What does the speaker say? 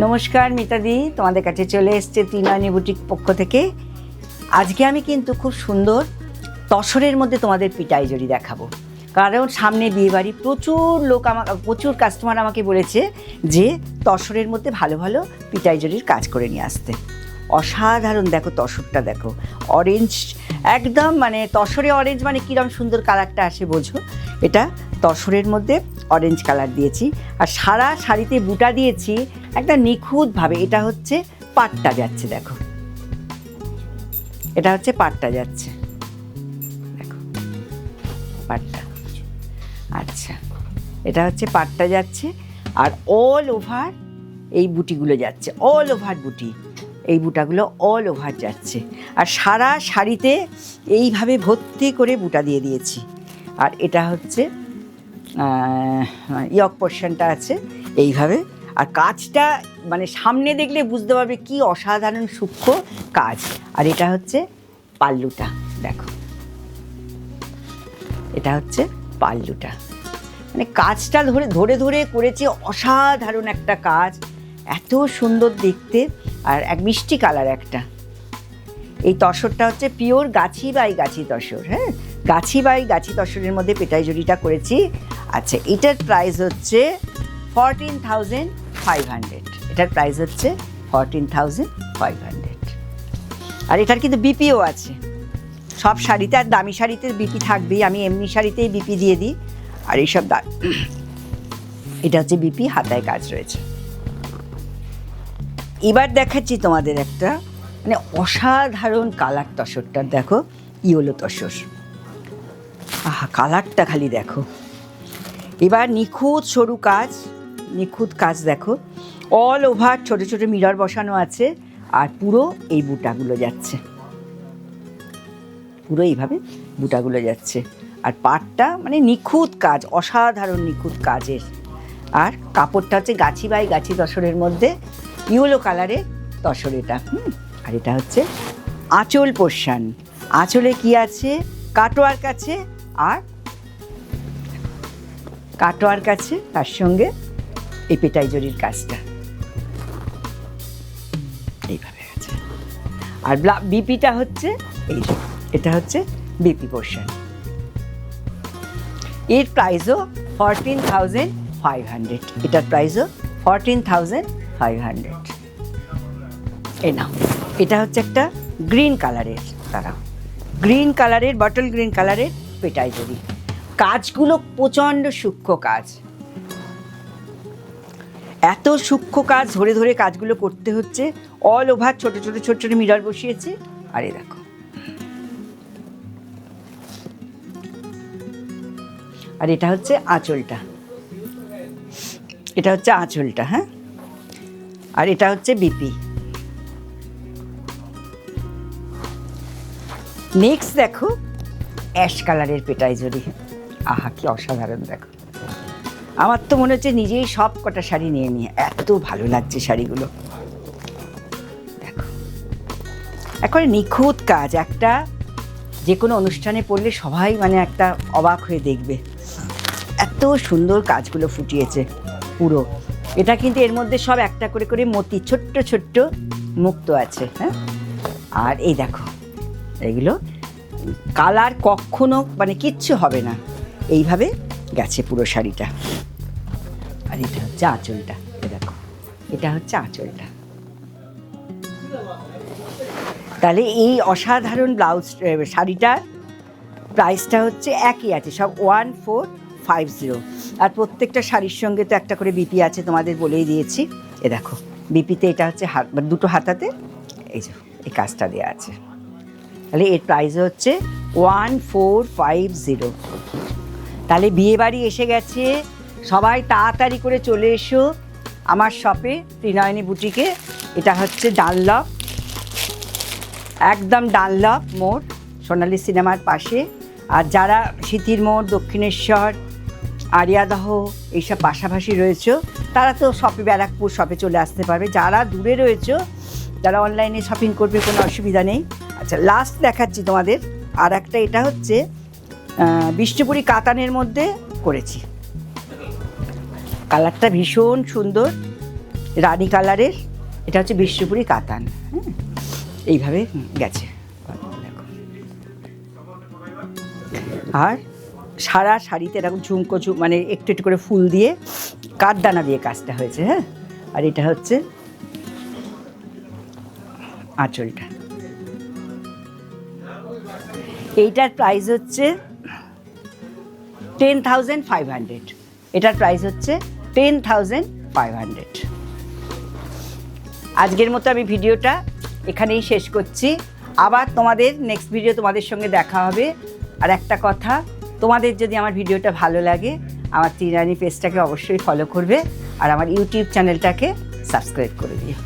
নমস্কার মিতাদি, তোমাদের কাছে চলে এসছে ত্রিনয়নী বুটিক পক্ষ থেকে। আজকে আমি কিন্তু খুব সুন্দর তসরের মধ্যে তোমাদের পিটাই জড়ি দেখাবো, কারণ সামনে বিয়েবাড়ি। প্রচুর কাস্টমার আমাকে বলেছে যে তসরের মধ্যে ভালো ভালো পিটাই জড়ির কাজ করে নিয়ে আসতে। অসাধারণ, দেখো তসরটা দেখো, অরেঞ্জ একদম, মানে তসরে অরেঞ্জ মানে কীরকম সুন্দর কালারটা আসে বোঝো। এটা তসরের মধ্যে অরেঞ্জ কালার দিয়েছি, আর সারা শাড়িতে বুটা দিয়েছি একটা নিখুঁতভাবে। এটা হচ্ছে পাটটা যাচ্ছে, দেখো এটা হচ্ছে পাটটা যাচ্ছে, দেখো পাটটা। আচ্ছা, এটা হচ্ছে পাটটা যাচ্ছে, আর অল ওভার এই বুটিগুলো যাচ্ছে, অল ওভার বুটি, এই বুটাগুলো অল ওভার যাচ্ছে। আর সারা শাড়িতে এইভাবে ভর্তি করে বুটা দিয়ে দিয়েছি। আর এটা হচ্ছে ইয়ক পোর্শনটা আছে এইভাবে। আর কাজটা মানে সামনে দেখলে বুঝতে পারবে কি অসাধারণ সূক্ষ্ম কাজ। আর এটা হচ্ছে পাল্লুটা, দেখো এটা হচ্ছে পাল্লুটা, মানে কাজটা ধরে ধরে করেছে, অসাধারণ একটা কাজ, এত সুন্দর দেখতে। আর এক মিষ্টি কালার একটা। এই তসরটা হচ্ছে পিওর গাছি বাই গাছি তসর, হ্যাঁ, গাছি বাই গাছি তসরের মধ্যে পেটাই জড়িটা করেছি। আচ্ছা, এটার প্রাইস হচ্ছে 14,500। এটার প্রাইস হচ্ছে 14,500। আর এটার কিন্তু বিপিও আছে সব শাড়িতে, আর দামি শাড়িতে বিপি থাকবেই, আমি এমনি শাড়িতেই বিপি দিয়ে দিই। আর এইসব এটা হচ্ছে বিপি, হাতায় কাজ রয়েছে। এবার দেখাচ্ছি তোমাদের একটা মানে অসাধারণ কালার তসরটার, দেখো ইয়েলো তসর, আহা কালারটা খালি দেখো। এবার নিখুঁত সরু কাজ, নিখুঁত কাজ দেখো, অল ওভার ছোটো ছোটো মিরর বসানো আছে। আর পুরো এই বুটাগুলো যাচ্ছে, পুরো এইভাবে বুটাগুলো যাচ্ছে। আর পাটটা মানে নিখুঁত কাজ, অসাধারণ নিখুঁত কাজের। আর কাপড়টা হচ্ছে গাছি বাই গাছি তসরের মধ্যে ইয়েলো কালারের তসর এটা। আর এটা হচ্ছে আঁচল পোর্শন। আঁচলে কি আছে? কাটোয়ার কাছে, আর কাটোয়ার কাছে, তার সঙ্গে এই পেটাই জড়ির কাজটা এইভাবে আছে। আর বিপিটা হচ্ছে এই যে, এটা হচ্ছে বিপি পোর্শন। এর প্রাইসও 14,500। এটার প্রাইসও 14,500। এই নাও, এটা হচ্ছে একটা গ্রিন কালারের, তারা গ্রিন কালারের, বটল গ্রিন কালারের পেটাই জড়ি। কাজগুলো প্রচণ্ড সূক্ষ্ম কাজ, এত সূক্ষ্ম কাজ, ধরে ধরে কাজগুলো করতে হচ্ছে। অল ওভার ছোটো ছোটো ছোটো ছোটো মিরর বসিয়েছি। আর এই দেখো, আর এটা হচ্ছে আঁচলটা, এটা হচ্ছে আঁচলটা, হ্যাঁ। আর এটা হচ্ছে বিপি। নেক্সট দেখো অ্যাশ কালারের পেটাই জড়ি, আহা কি অসাধারণ দেখো। আমার তো মনে হচ্ছে নিজেই সব কটা শাড়ি নিয়ে নিয়ে, এত ভালো লাগছে শাড়িগুলো দেখো। এখন নিখুঁত কাজ, একটা যে কোনো অনুষ্ঠানে পড়লে সবাই মানে একটা অবাক হয়ে দেখবে, এত সুন্দর কাজগুলো ফুটিয়েছে পুরো। এটা কিন্তু এর মধ্যে সব একটা করে করে মতি ছোট্ট ছোট্ট মুক্ত আছে, হ্যাঁ। আর এই দেখো, এগুলো কালার কখনো মানে কিচ্ছু হবে না, এইভাবে গেছে পুরো শাড়িটা। আর এটা হচ্ছে আঁচলটা, দেখো এটা হচ্ছে আঁচলটা। তাহলে এই অসাধারণ ব্লাউজ শাড়িটার প্রাইসটা হচ্ছে একই আছে, সব 1450। আর প্রত্যেকটা শাড়ির সঙ্গে তো একটা করে বিপি আছে, তোমাদের বলেই দিয়েছি। এ দেখো বিপিতে এটা হচ্ছে দুটো হাতাতে এই যে এই কাজটা দেওয়া আছে। তাহলে এর প্রাইস হচ্ছে 1450। তাহলে বিয়েবাড়ি এসে গেছে, সবাই তাড়াতাড়ি করে চলে এসো আমার শপে, ত্রিনয়নী বুটিকে। এটা হচ্ছে ডানলপ, একদম ডানলপ মোড়, সোনালী সিনেমার পাশে। আর যারা সিথির মোড়, দক্ষিণেশ্বর, আরিয়াদহ এইসব পাশাপাশি রয়েছে, তারা তো শপে, ব্যারাকপুর শপে চলে আসতে পারবে। যারা দূরে রয়েছে, যারা অনলাইনে শপিং করবে, কোনো অসুবিধা নেই। আচ্ছা, লাস্ট দেখাচ্ছি তোমাদের আর একটা। এটা হচ্ছে বিষ্ণুপুরি কাতানের মধ্যে করেছি, কালারটা ভীষণ সুন্দর। রানী কালারের, এটা হচ্ছে বিশ্বপুরি কাতান। হ্যাঁ, এইভাবে গেছে দেখো। আর সারা শাড়িতে এরকম ঝুমকো মানে একটু একটু করে ফুল দিয়ে কাঠদানা দিয়ে কাজটা হয়েছে। হ্যাঁ, আর এটা হচ্ছে আঁচলটা। এইটার প্রাইস হচ্ছে 10,500। এটার প্রাইস হচ্ছে 10,500। আজকের মতো আমি ভিডিওটা এখানেই শেষ করছি। আবার তোমাদের নেক্সট ভিডিও তোমাদের সঙ্গে দেখা হবে। আর একটা কথা, তোমাদের যদি আমার ভিডিওটা ভালো লাগে আমার ত্রিরানী পেজটাকে অবশ্যই ফলো করবে আর আমার ইউটিউব চ্যানেলটাকে সাবস্ক্রাইব করে দিও।